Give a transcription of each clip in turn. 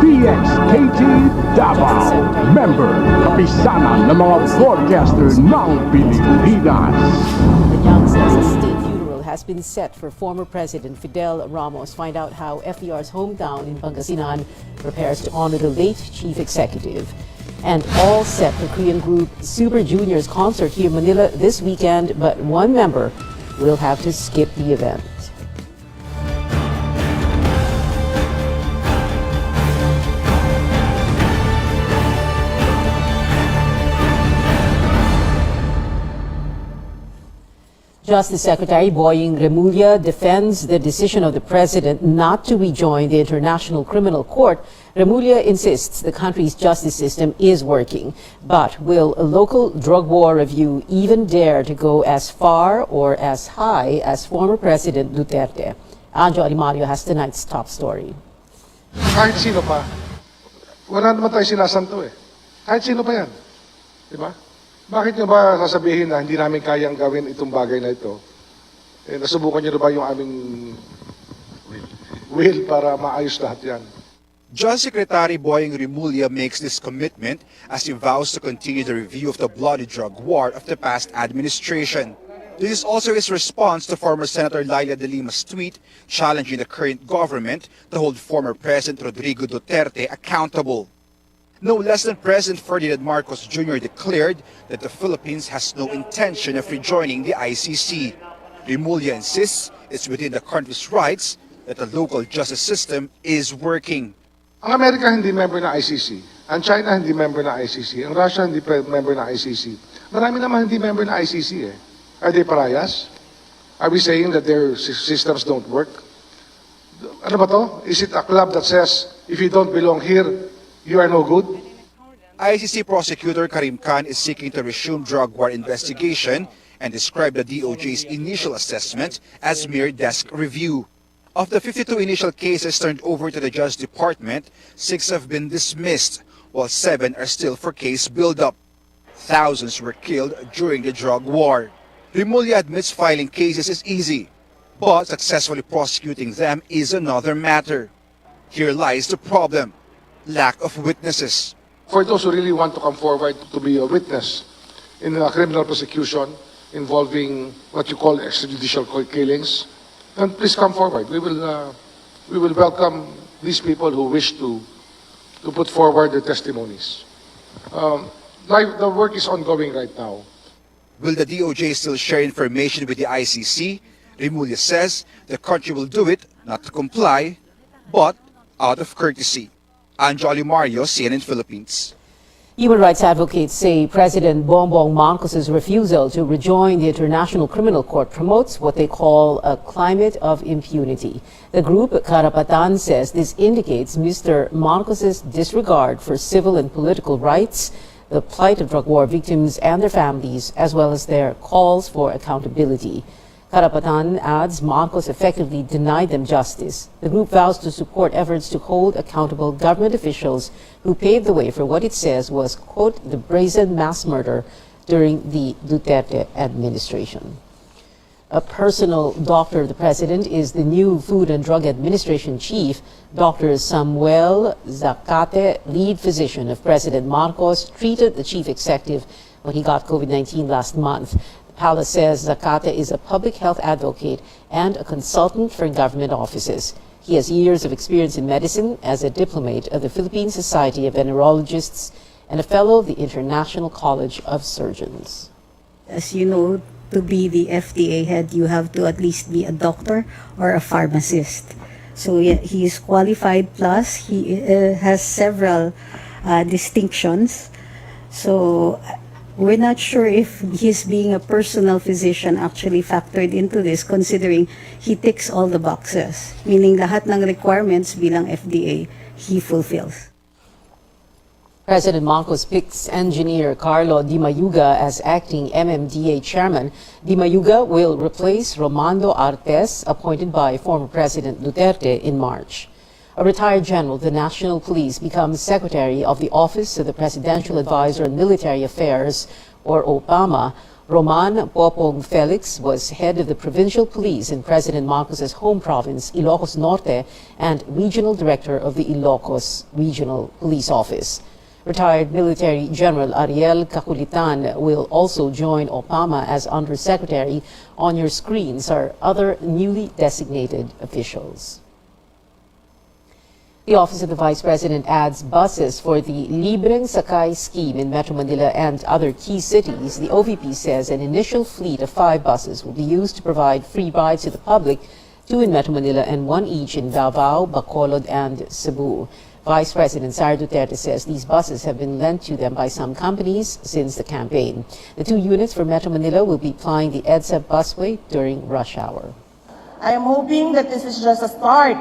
DXKT Davao. Member, kapisanan ng mga broadcaster ng Pilipinas. The Yang says a state funeral has been set for former President Fidel Ramos. Find out how FDR's hometown in Pangasinan prepares to honor the late chief executive. And all set for Korean group Super Junior's concert here in Manila this weekend, but one member will have to skip the event. Justice Secretary Boying Remulla defends the decision of the president not to rejoin the International Criminal Court. Remulla insists the country's justice system is working, but will a local drug war review even dare to go as far or as high as former President Duterte? Anjo Alimario has tonight's top story. Kahit sino pa, wala naman tayo sinasanto eh. Kahit sino pa yan. Diba? Bakit nyo ba sasabihin na hindi namin kayang gawin itong bagay na ito? Eh, nasubukan nyo na ba yung aming will para maayos lahat yan? Justice Secretary Boying Remulla makes this commitment as he vows to continue the review of the bloody drug war of the past administration. This is also his response to former Senator Laila de Lima's tweet challenging the current government to hold former President Rodrigo Duterte accountable. No less than President Ferdinand Marcos Jr. declared that the Philippines has no intention of rejoining the ICC. Remulla insists it's within the country's rights that the local justice system is working. Ang Amerika hindi member ng ICC. Ang China hindi member ng ICC. Ang Russia hindi member ng ICC. Marami naman hindi member ng ICC eh. Are they pariahs? Are we saying that their systems don't work? Ano ba to? Is it a club that says, if you don't belong here, you are no good? ICC prosecutor Karim Khan is seeking to resume drug war investigation and described the DOJ's initial assessment as mere desk review. Of the 52 initial cases turned over to the Justice Department, 6 have been dismissed, while 7 are still for case build-up. Thousands were killed during the drug war. Remulla admits filing cases is easy, but successfully prosecuting them is another matter. Here lies the problem: lack of witnesses. For those who really want to come forward to be a witness in a criminal prosecution involving what you call extrajudicial killings, then please come forward. We will welcome these people who wish to put forward their testimonies. The work is ongoing right now. Will the DOJ still share information with the ICC? Remulla says the country will do it not to comply, but out of courtesy. Anjo Alimario, CNN Philippines. Human rights advocates say President Bongbong Marcos's refusal to rejoin the International Criminal Court promotes what they call a climate of impunity. The group, Karapatan, says this indicates Mr. Marcos's disregard for civil and political rights, the plight of drug war victims and their families, as well as their calls for accountability. Karapatan adds Marcos effectively denied them justice. The group vows to support efforts to hold accountable government officials who paved the way for what it says was, quote, the brazen mass murder during the Duterte administration. A personal doctor of the president is the new Food and Drug Administration chief. Dr. Samuel Zacate, lead physician of President Marcos, treated the chief executive when he got COVID-19 last month. Palace says Zacate is a public health advocate and a consultant for government offices. He has years of experience in medicine as a diplomate of the Philippine Society of Venerologists and a fellow of the International College of Surgeons. As you know, to be the FDA head, you have to at least be a doctor or a pharmacist. So yeah, he is qualified, plus he has several distinctions. So we're not sure if his being a personal physician actually factored into this, considering he ticks all the boxes, meaning lahat ng requirements bilang FDA he fulfills. President Marcos picks engineer Carlo Di Mayuga as acting MMDA chairman. Di Mayuga will replace Romando Artes, appointed by former President Duterte in March. A retired general of the National Police becomes secretary of the Office of the Presidential Advisor on Military Affairs, or OPAMA. Roman Popong Felix was head of the provincial police in President Marcos's home province, Ilocos Norte, and regional director of the Ilocos Regional Police Office. Retired Military General Ariel Caculitan will also join OPAMA as Undersecretary. On your screens are other newly designated officials. The Office of the Vice President adds buses for the Libreng Sakay scheme in Metro Manila and other key cities. The OVP says an initial fleet of 5 buses will be used to provide free rides to the public, 2 in Metro Manila and 1 each in Davao, Bacolod, and Cebu. Vice President Sara Duterte says these buses have been lent to them by some companies since the campaign. The 2 units for Metro Manila will be plying the EDSA busway during rush hour. I am hoping that this is just a start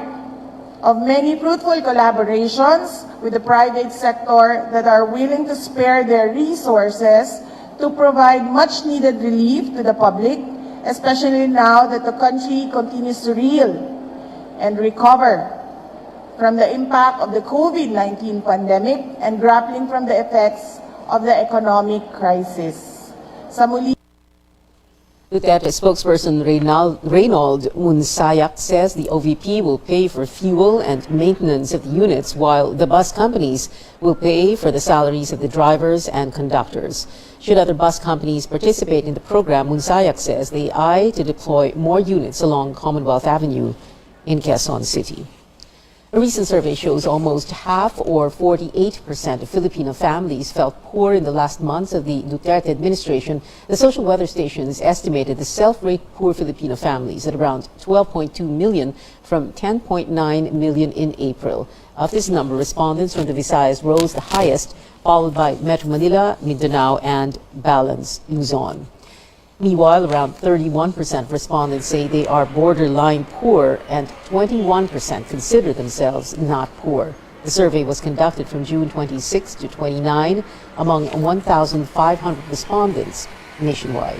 of many fruitful collaborations with the private sector that are willing to spare their resources to provide much needed relief to the public, especially now that the country continues to reel and recover from the impact of the COVID-19 pandemic and grappling from the effects of the economic crisis. Sa muli, Duterte spokesperson Reynold Munsayak says the OVP will pay for fuel and maintenance of the units, while the bus companies will pay for the salaries of the drivers and conductors. Should other bus companies participate in the program, Munsayak says they eye to deploy more units along Commonwealth Avenue in Quezon City. A recent survey shows almost half, or 48% of Filipino families felt poor in the last months of the Duterte administration. The social weather stations estimated the self-rate poor Filipino families at around 12.2 million from 10.9 million in April. Of this number, respondents from the Visayas rose the highest, followed by Metro Manila, Mindanao, and Balance, Luzon. Meanwhile, around 31% of respondents say they are borderline poor and 21% consider themselves not poor. The survey was conducted from June 26 to 29 among 1,500 respondents nationwide.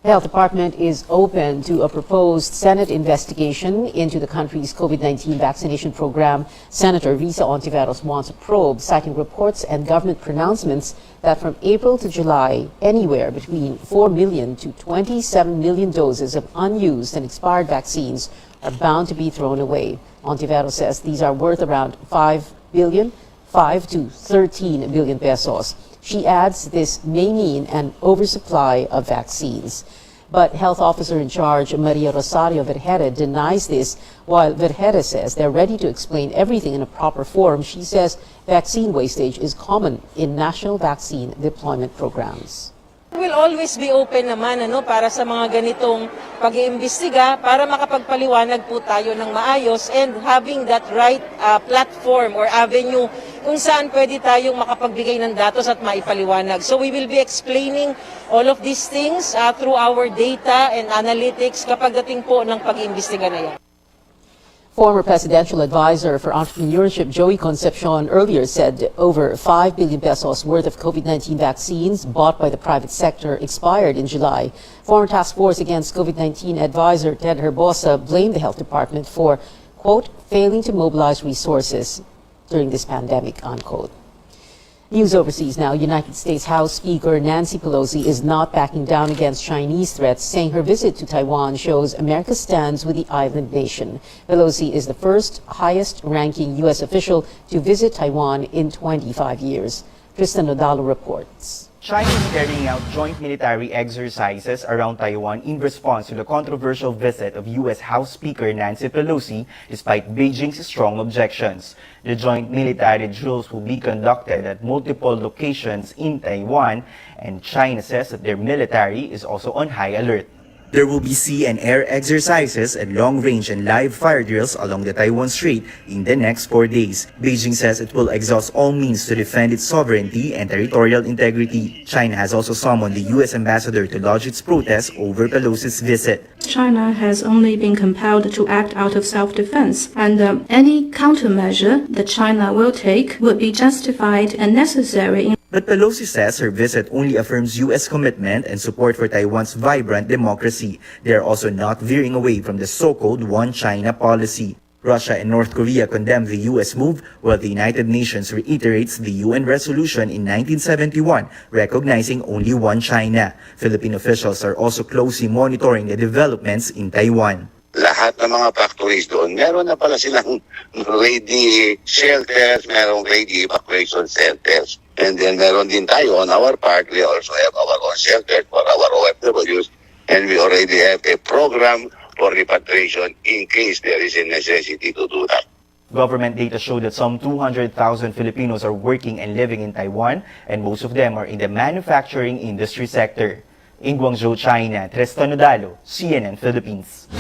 The Health Department is open to a proposed Senate investigation into the country's COVID-19 vaccination program. Senator Risa Hontiveros wants a probe, citing reports and government pronouncements that from April to July, anywhere between 4 million to 27 million doses of unused and expired vaccines are bound to be thrown away. Hontiveros says these are worth around 5 to 13 billion pesos. She adds this may mean an oversupply of vaccines. But Health Officer in charge Maria Rosario Vergere denies this, while Vergere says they're ready to explain everything in a proper form. She says vaccine wastage is common in national vaccine deployment programs. We'll always be open naman para sa mga ganitong pag-iimbestiga para makapagpaliwanag po tayo ng maayos and having that right platform or avenue kung saan pwede tayong makapagbigay ng datos at maipaliwanag. So we will be explaining all of these things through our data and analytics kapag dating po ng pag-iimbestiga na yan. Former presidential advisor for entrepreneurship Joey Concepcion earlier said over 5 billion pesos worth of COVID-19 vaccines bought by the private sector expired in July. Former Task Force Against COVID-19 advisor Ted Herbosa blamed the Health Department for, quote, failing to mobilize resources during this pandemic, unquote. News overseas now. United States House Speaker Nancy Pelosi is not backing down against Chinese threats, saying her visit to Taiwan shows America stands with the island nation. Pelosi is the first highest-ranking U.S. official to visit Taiwan in 25 years. Tristan Nodalo reports. China is carrying out joint military exercises around Taiwan in response to the controversial visit of U.S. House Speaker Nancy Pelosi, despite Beijing's strong objections. The joint military drills will be conducted at multiple locations in Taiwan, and China says that their military is also on high alert. There will be sea and air exercises and long-range and live fire drills along the Taiwan Strait in the next 4 days. Beijing says it will exhaust all means to defend its sovereignty and territorial integrity. China has also summoned the U.S. ambassador to lodge its protest over Pelosi's visit. China has only been compelled to act out of self-defense, and any countermeasure that China will take would be justified and necessary. But Pelosi says her visit only affirms U.S. commitment and support for Taiwan's vibrant democracy. They are also not veering away from the so-called One China policy. Russia and North Korea condemned the U.S. move, while the United Nations reiterates the UN resolution in 1971 recognizing only one China. Philippine officials are also closely monitoring the developments in Taiwan. Lahat ng mga factories doon, meron na pala silang ready shelters, merong ready evacuation centers. And then meron din tayo on our part, we also have our own shelters for our OFWs. And we already have a program for repatriation in case there is a necessity to do that. Government data show that some 200,000 Filipinos are working and living in Taiwan, and most of them are in the manufacturing industry sector. In Guangzhou, China, Tristan Nodalo, CNN Philippines.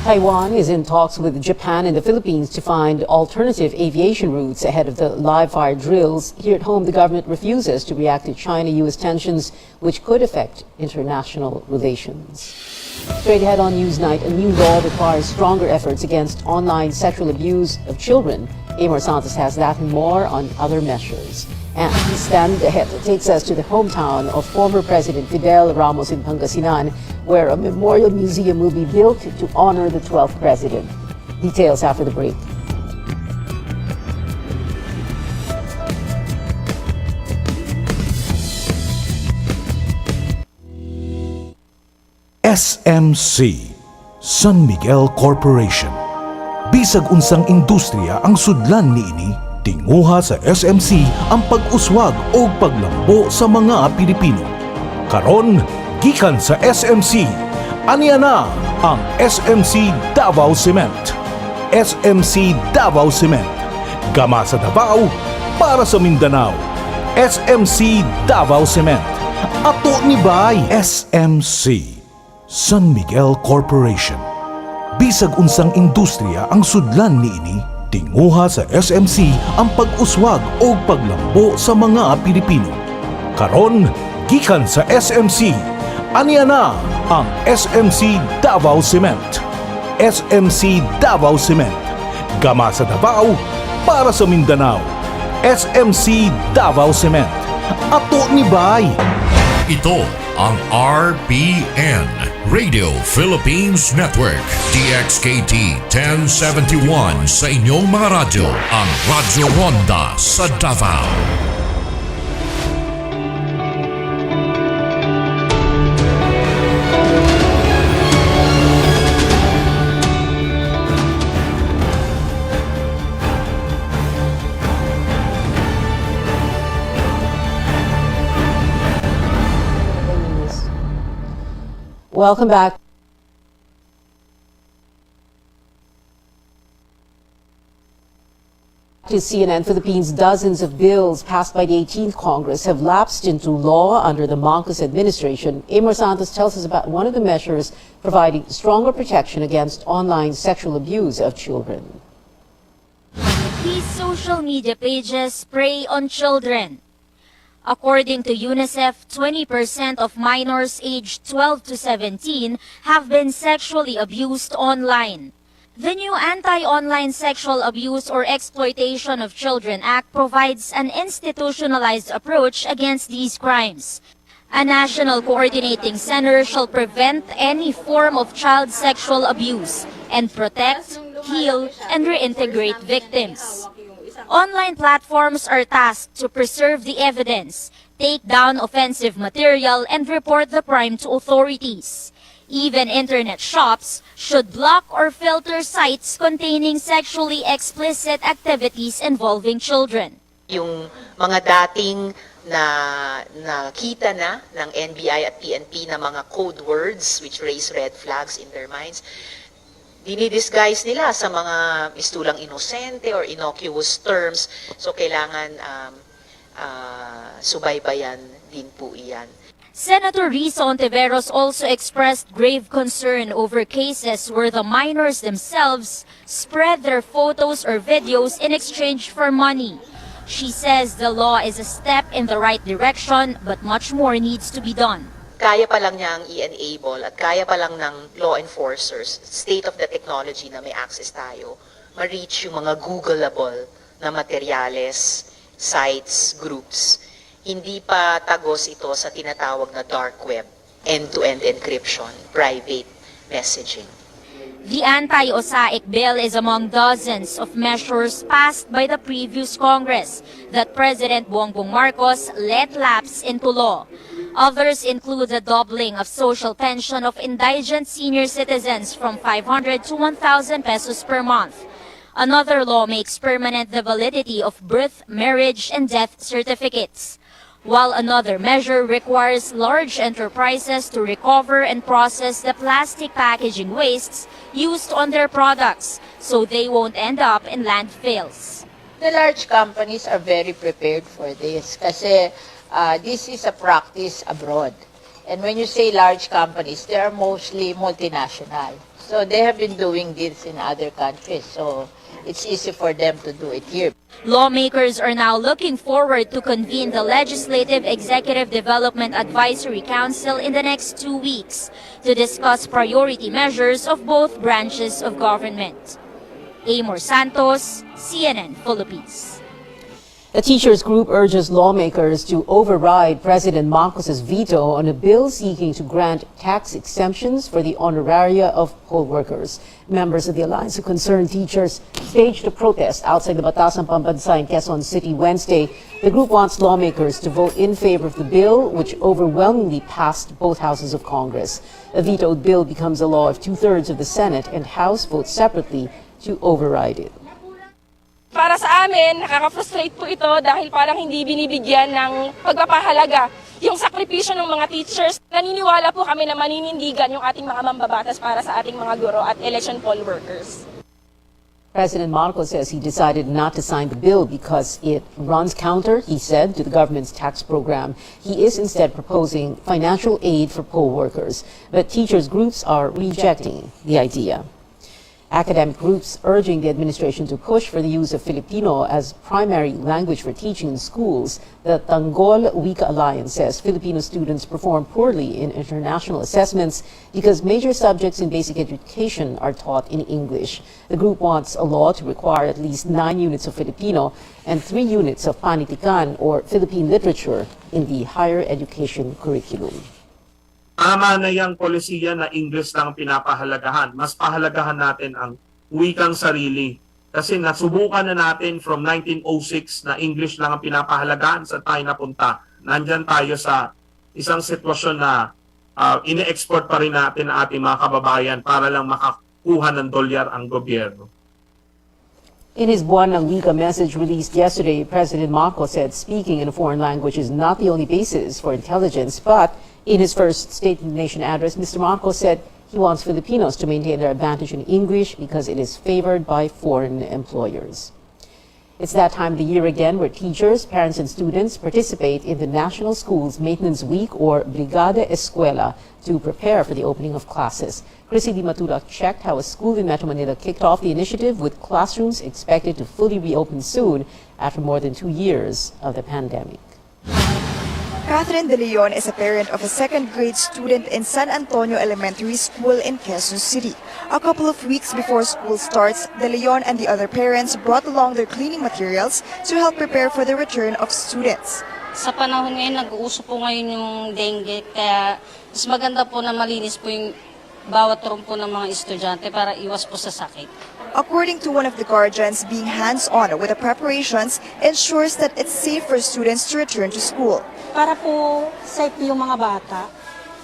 Taiwan is in talks with Japan and the Philippines to find alternative aviation routes ahead of the live-fire drills. Here at home, the government refuses to react to China-U.S. tensions, which could affect international relations. Straight ahead on Newsnight, a new law requires stronger efforts against online sexual abuse of children. Amor Santos has that and more on other measures. And Stand Ahead takes us to the hometown of former President Fidel Ramos in Pangasinan, where a memorial museum will be built to honor the 12th president. Details after the break. SMC, San Miguel Corporation. Bisag unsang industriya ang sudlan niini, tinguha sa SMC ang pag-uswag o paglambo sa mga Pilipino. Karon, gikan sa SMC, aniya na ang SMC Davao Cement. SMC Davao Cement, gama sa Davao para sa Mindanao. SMC Davao Cement, ato ni bay. SMC, San Miguel Corporation. Bisag unsang industriya ang sudlan niini, tinguha sa SMC ang pag-uswag o paglambo sa mga Pilipino. Karon, gikan sa SMC, aniya na ang SMC Davao Cement. SMC Davao Cement, gama sa Davao para sa Mindanao. SMC Davao Cement, ato ni bay. Ito ang RPN, Radio Philippines Network, DXKT 1071 sa inyong mga radyo, ang Radyo Ronda sa Davao. Welcome back. To CNN Philippines, dozens of bills passed by the 18th Congress have lapsed into law under the Marcos administration. Amor Santos tells us about one of the measures providing stronger protection against online sexual abuse of children. These social media pages prey on children. According to UNICEF, 20% of minors aged 12 to 17 have been sexually abused online. The new Anti-Online Sexual Abuse or Exploitation of Children Act provides an institutionalized approach against these crimes. A national coordinating center shall prevent any form of child sexual abuse and protect, heal, and reintegrate victims. Online platforms are tasked to preserve the evidence, take down offensive material, and report the crime to authorities. Even internet shops should block or filter sites containing sexually explicit activities involving children. Yung mga dating nakita na ng NBI at PNP na mga code words which raise red flags in their minds, dinidisguise nila sa mga mistulang inosente or innocuous terms. So kailangan subaybayan din po iyan. Senator Risa Hontiveros also expressed grave concern over cases where the minors themselves spread their photos or videos in exchange for money. She says the law is a step in the right direction, but much more needs to be done. Kaya pa lang niyang i-enable at kaya pa lang ng law enforcers, state of the technology na may access tayo, ma-reach yung mga Googleable na materyales, sites, groups. Hindi pa tagos ito sa tinatawag na dark web, end-to-end encryption, private messaging. The anti-OSAIC bill is among dozens of measures passed by the previous Congress that President Bongbong Marcos let lapse into law. Others include the doubling of social pension of indigent senior citizens from 500 to 1,000 pesos per month. Another law makes permanent the validity of birth, marriage, and death certificates, while another measure requires large enterprises to recover and process the plastic packaging wastes used on their products so they won't end up in landfills. The large companies are very prepared for this kasi this is a practice abroad. And when you say large companies, they are mostly multinational. So they have been doing this in other countries. So it's easy for them to do it here. Lawmakers are now looking forward to convene the Legislative Executive Development Advisory Council in the next 2 weeks to discuss priority measures of both branches of government. Amor Santos, CNN Philippines. The teachers group urges lawmakers to override President Marcos's veto on a bill seeking to grant tax exemptions for the honoraria of poll workers. Members of the Alliance of Concerned Teachers staged a protest outside the Batasan Pambansa in Quezon City Wednesday. The group wants lawmakers to vote in favor of the bill, which overwhelmingly passed both houses of Congress. A vetoed bill becomes a law if 2/3 of the Senate and House vote separately to override it. Para sa amin, nakaka-frustrate po ito dahil parang hindi binibigyan ng pagpapahalaga yung sakripisyo ng mga teachers. Naniniwala po kami na maninindigan yung ating mga mambabatas para sa ating mga guro at election poll workers. President Marcos says he decided not to sign the bill because it runs counter, he said, to the government's tax program. He is instead proposing financial aid for poll workers, but teachers groups are rejecting the idea. Academic groups urging the administration to push for the use of Filipino as primary language for teaching in schools. The Tanggol Wika Alliance says Filipino students perform poorly in international assessments because major subjects in basic education are taught in English. The group wants a law to require at least 9 units of Filipino and 3 units of Panitikan or Philippine literature in the higher education curriculum. Tama na yung polisiya na English lang pinapahalagahan. Mas pahalagahan natin ang wikang sarili. Kasi nasubukan na natin from 1906 na English lang ang pinapahalagahan sa tayo napunta. Nandyan tayo sa isang sitwasyon na ine-export pa rin natin ang ating mga kababayan para lang makakuha ng dolyar ang gobyerno. In his Buwanang Wika message released yesterday, President Marcos said speaking in a foreign language is not the only basis for intelligence, but in his first State of the Nation address, Mr. Marcos said he wants Filipinos to maintain their advantage in English because it is favored by foreign employers. It's that time of the year again where teachers, parents, and students participate in the National Schools Maintenance Week or Brigada Escuela to prepare for the opening of classes. Chrissy Di Matula checked how a school in Metro Manila kicked off the initiative with classrooms expected to fully reopen soon after more than 2 years of the pandemic. Catherine De Leon is a parent of a second-grade student in San Antonio Elementary School in Quezon City. A couple of weeks before school starts, De Leon and the other parents brought along their cleaning materials to help prepare for the return of students. Sa panahon ngayon, nag-uuso po ngayon yung dengue, kaya mas maganda po na malinis po yung bawat room po ng mga estudyante para iwas po sa sakit. According to one of the guardians, being hands-on with the preparations ensures that it's safe for students to return to school. Para po safe yung mga bata,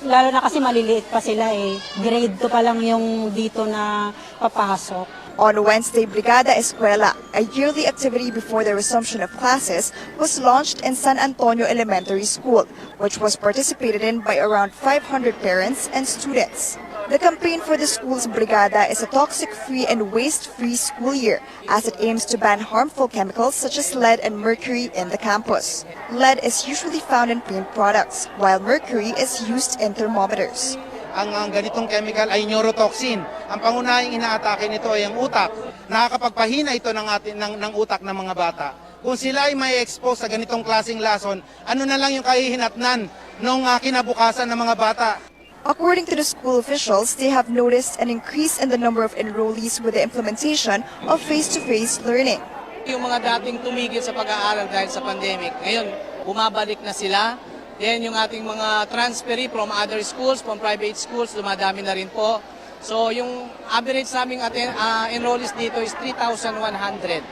lalo na kasi maliliit pa sila eh. Grade 2 pa lang yung dito na papasok. On Wednesday, Brigada Escuela, a yearly activity before the resumption of classes, was launched in San Antonio Elementary School, which was participated in by around 500 parents and students. The campaign for the school's Brigada is a toxic-free and waste-free school year, as it aims to ban harmful chemicals such as lead and mercury in the campus. Lead is usually found in paint products, while mercury is used in thermometers. Ang ganitong chemical ay neurotoxin. Ang pangunahing inaatake nito ay ang utak. Nakakapagpahina ito ng utak ng mga bata. Kung sila ay may expose sa ganitong klaseng lason, ano na lang yung kahihinatnan ng kinabukasan ng mga bata. According to the school officials, they have noticed an increase in the number of enrollees with the implementation of face-to-face learning. Yung mga dating tumigil sa pag-aaral dahil sa pandemic, ngayon bumabalik na sila. Then yung ating mga transferee from other schools, from private schools, dumadami na rin po. So yung average naming enrollees dito is 3,100.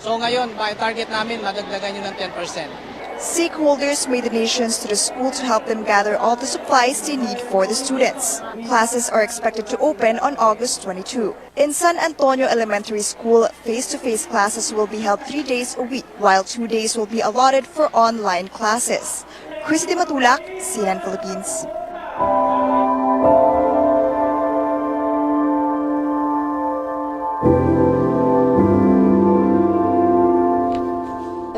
So ngayon, by target namin, madagdagan yun ng 10%. Stakeholders made donations to the school to help them gather all the supplies they need for the students. Classes are expected to open on August 22. In San Antonio Elementary School, face-to-face classes will be held 3 days a week, while 2 days will be allotted for online classes. Christy Matulak, CNN Philippines.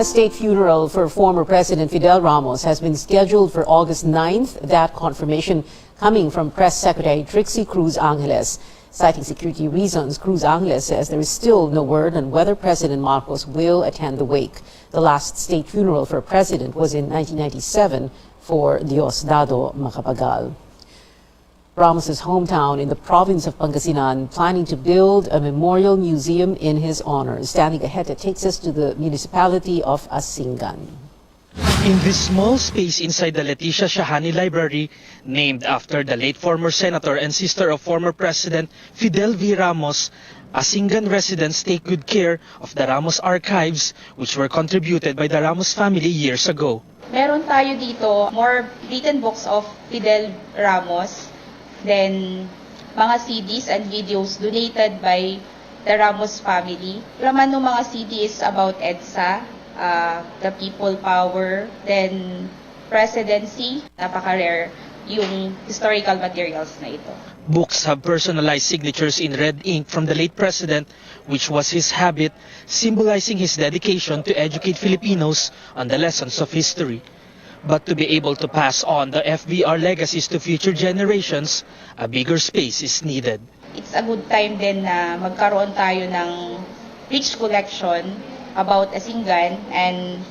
A state funeral for former President Fidel Ramos has been scheduled for August 9th. That confirmation coming from Press Secretary Trixie Cruz Angeles. Citing security reasons, Cruz Angeles says there is still no word on whether President Marcos will attend the wake. The last state funeral for a president was in 1997 for Diosdado Macapagal. Ramos' hometown in the province of Pangasinan planning to build a memorial museum in his honor. Stanley Gaheta takes us to the municipality of Asingan. In this small space inside the Leticia Shahani Library, named after the late former senator and sister of former President Fidel V. Ramos, Asingan residents take good care of the Ramos archives, which were contributed by the Ramos family years ago. Meron tayo dito more written books of Fidel Ramos, then mga CDs and videos donated by the Ramos family. Laman ng mga CD is about EDSA, the people power, then presidency. Napaka-rare yung historical materials na ito. Books have personalized signatures in red ink from the late president, which was his habit, symbolizing his dedication to educate Filipinos on the lessons of history. But to be able to pass on the FBR legacies to future generations, a bigger space is needed. It's a good time din na magkaroon tayo ng rich collection about Asingan and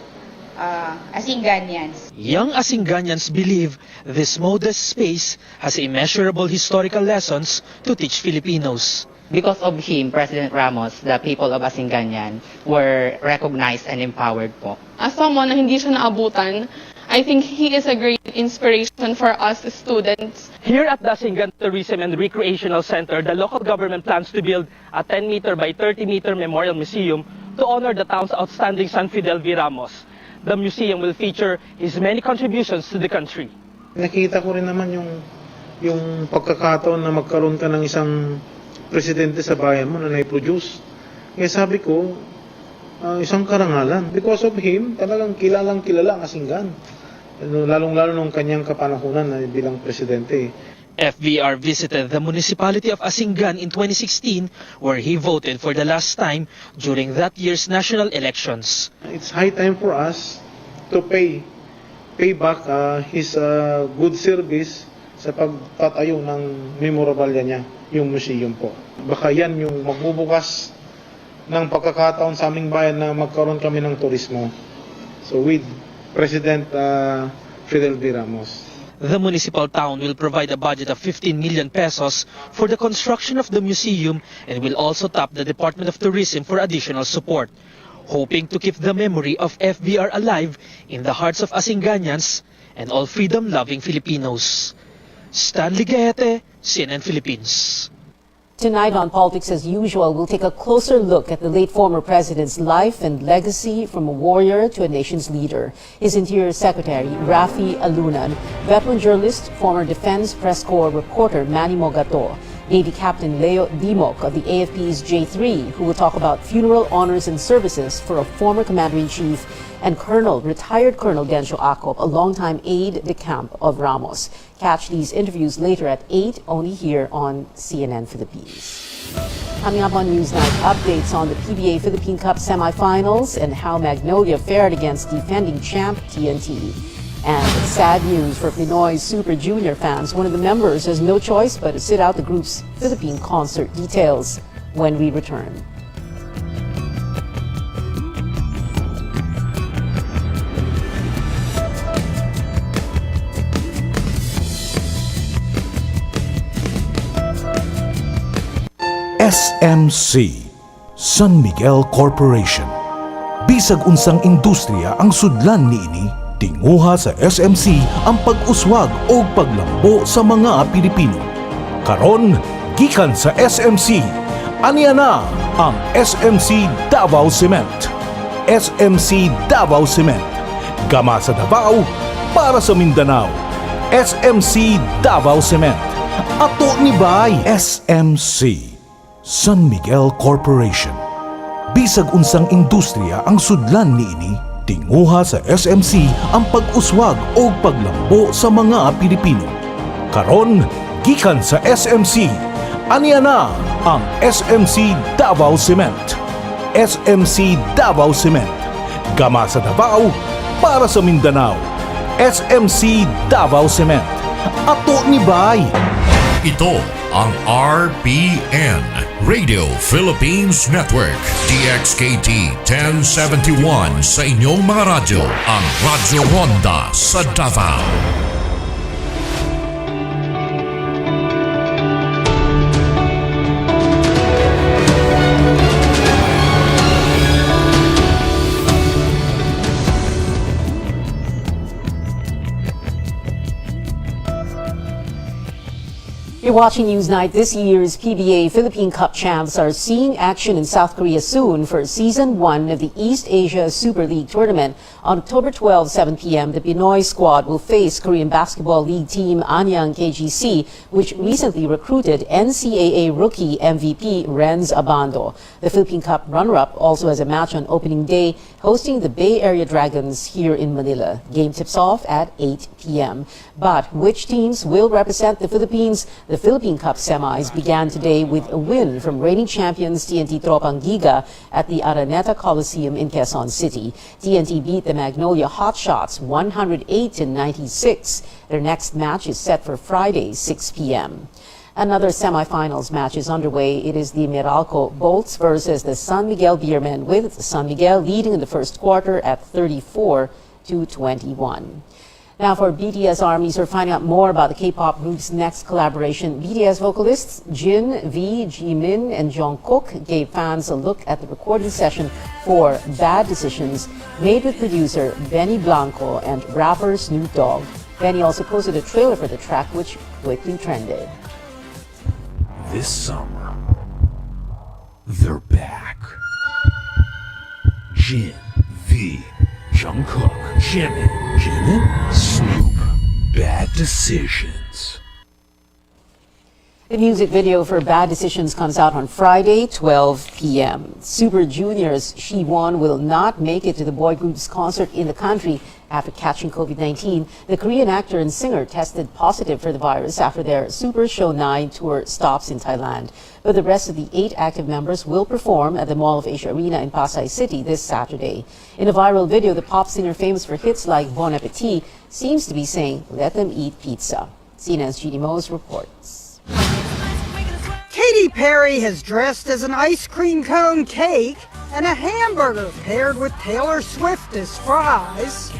Asinganyans. Young Asinganyans believe this modest space has immeasurable historical lessons to teach Filipinos. Because of him, President Ramos, the people of Asinganyan were recognized and empowered po. As someone na hindi siya naabutan, I think he is a great inspiration for us students. Here at the Asingan Tourism and Recreational Center, the local government plans to build a 10-meter by 30-meter memorial museum to honor the town's outstanding son Fidel V. Ramos. The museum will feature his many contributions to the country. Nakita ko rin naman yung pagkakataon na magkaroon ka ng isang presidente sa bayan mo na na-produce. Kaya sabi ko, isang karangalan. Because of him, talagang kilalang kilala ang Asingan. Lalong-lalo nung kanyang kapanahunan na bilang presidente. FBR visited the municipality of Asingan in 2016, where he voted for the last time during that year's national elections. It's high time for us to pay back his good service sa pagtatayo ng memorabilia niya, yung museum po. Baka yan yung magbubukas ng pagkakataon sa aming bayan na magkaroon kami ng turismo. So with President Fidel V. Ramos. The municipal town will provide a budget of 15 million pesos for the construction of the museum and will also tap the Department of Tourism for additional support, hoping to keep the memory of FBR alive in the hearts of Asinganyans and all freedom-loving Filipinos. Stanley Gahete, CNN Philippines. Tonight on Politics as Usual, we'll take a closer look at the late former president's life and legacy from a warrior to a nation's leader. His Interior Secretary, Rafi Alunan, veteran journalist, former Defense Press Corps reporter Manny Mogato, Navy Captain Leo Dimok of the AFP's J3, who will talk about funeral honors and services for a former Commander-in-Chief, and retired Colonel Gencio Acop, a longtime aide-de-camp of Ramos. Catch these interviews later at 8, only here on CNN Philippines. Coming up on Newsnight, updates on the PBA Philippine Cup semifinals and how Magnolia fared against defending champ TNT. And sad news for Pinoy Super Junior fans. One of the members has no choice but to sit out the group's Philippine concert. Details when we return. SMC, San Miguel Corporation. Bisag unsang industriya ang sudlan niini, tinguha sa SMC ang pag-uswag o paglambo sa mga Pilipino. Karon, gikan sa SMC. Aniya na ang SMC Davao Cement. SMC Davao Cement. Gama sa Davao para sa Mindanao. SMC Davao Cement. Ato ni Bay. SMC San Miguel Corporation. Bisag unsang industriya ang sudlan niini, tinguha sa SMC ang pag-uswag o paglambo sa mga Pilipino. Karon, gikan sa SMC. Aniya na ang SMC Davao Cement. SMC Davao Cement. Gama sa Davao para sa Mindanao. SMC Davao Cement. Ato ni Bay. Ito ang RBN, Radio Philippines Network, DXKT 1071 sa inyong mga radyo, ang Radyo Ronda sa Davao. You're watching Newsnight. This year's PBA Philippine Cup champs are seeing action in South Korea soon for Season 1 of the East Asia Super League Tournament. On October 12, 7 p.m., the Pinoy squad will face Korean Basketball League team Anyang KGC, which recently recruited NCAA rookie MVP Renz Abando. The Philippine Cup runner-up also has a match on opening day, hosting the Bay Area Dragons here in Manila. Game tips off at 8 p.m. But which teams will represent the Philippines? The Philippine Cup semis began today with a win from reigning champions TNT Tropang Giga at the Araneta Coliseum in Quezon City. TNT beat the Magnolia Hotshots 108-96. Their next match is set for Friday, 6 p.m. Another semifinals match is underway. It is the Meralco Bolts versus the San Miguel Beermen, with San Miguel leading in the first quarter at 34-21. Now for BTS ARMYs, we're finding out more about the K-pop group's next collaboration. BTS vocalists Jin, V, Jimin, and Jungkook gave fans a look at the recording session for Bad Decisions, made with producer Benny Blanco and rapper Snoop Dogg. Benny also posted a trailer for the track, which quickly trended. This summer, they're back. Jin, V, Jungkook, Jimin, Snoop, Bad Decisions. The music video for Bad Decisions comes out on Friday, 12 p.m. Super Junior's Siwon will not make it to the boy group's concert in the country after catching COVID-19. The Korean actor and singer tested positive for the virus after their Super Show 9 tour stops in Thailand. But the rest of the 8 active members will perform at the Mall of Asia Arena in Pasay City this Saturday. In a viral video, the pop singer famous for hits like Bon Appetit seems to be saying, "Let them eat pizza." CNN's Judy Mose reports. Katy Perry has dressed as an ice cream cone cake and a hamburger paired with Taylor Swift as fries.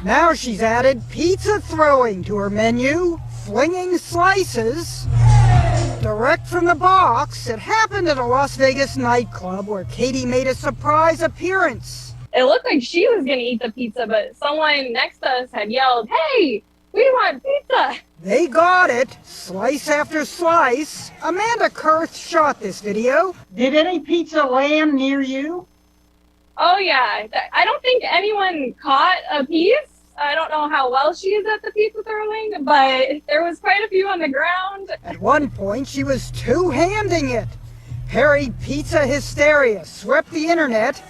Now she's added pizza throwing to her menu, flinging slices direct from the box. It happened at a Las Vegas nightclub where Katy made a surprise appearance. It looked like she was going to eat the pizza, but someone next to us had yelled, "Hey, we want pizza!" They got it, slice after slice. Amanda Kurth shot this video. Did any pizza land near you? Oh yeah, I don't think anyone caught a piece. I don't know how well she is at the pizza throwing, but there was quite a few on the ground. At one point, she was two-handing it. Perry pizza hysteria swept the internet.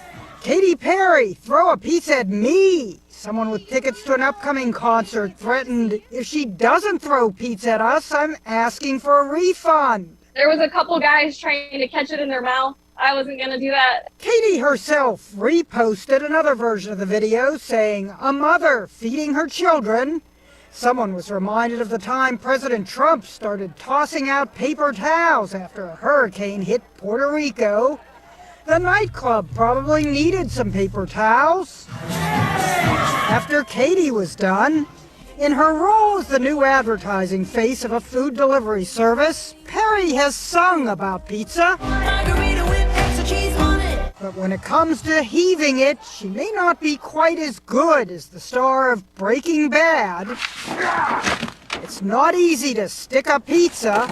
Katy Perry, throw a pizza at me. Someone with tickets to an upcoming concert threatened, if she doesn't throw pizza at us, I'm asking for a refund. There was a couple guys trying to catch it in their mouth. I wasn't going to do that. Katy herself reposted another version of the video saying, a mother feeding her children. Someone was reminded of the time President Trump started tossing out paper towels after a hurricane hit Puerto Rico. The nightclub probably needed some paper towels. After Katy was done, in her role as the new advertising face of a food delivery service, Perry has sung about pizza. But when it comes to heaving it, she may not be quite as good as the star of Breaking Bad. It's not easy to stick a pizza,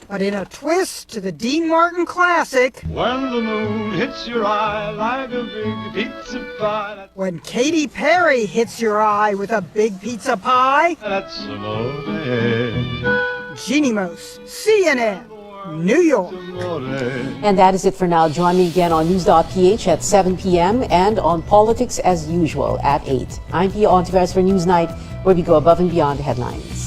but in a twist to the Dean Martin classic, When the moon hits your eye like a big pizza pie, when Katy Perry hits your eye with a big pizza pie, that's amore. Jeannie Mose, CNN, New York. And that is it for now. Join me again on News.ph at 7 p.m. and on Politics as usual at 8. I'm Pia Hontiveros for Newsnight, where we go above and beyond the headlines.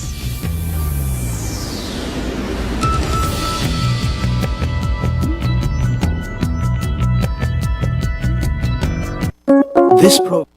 This program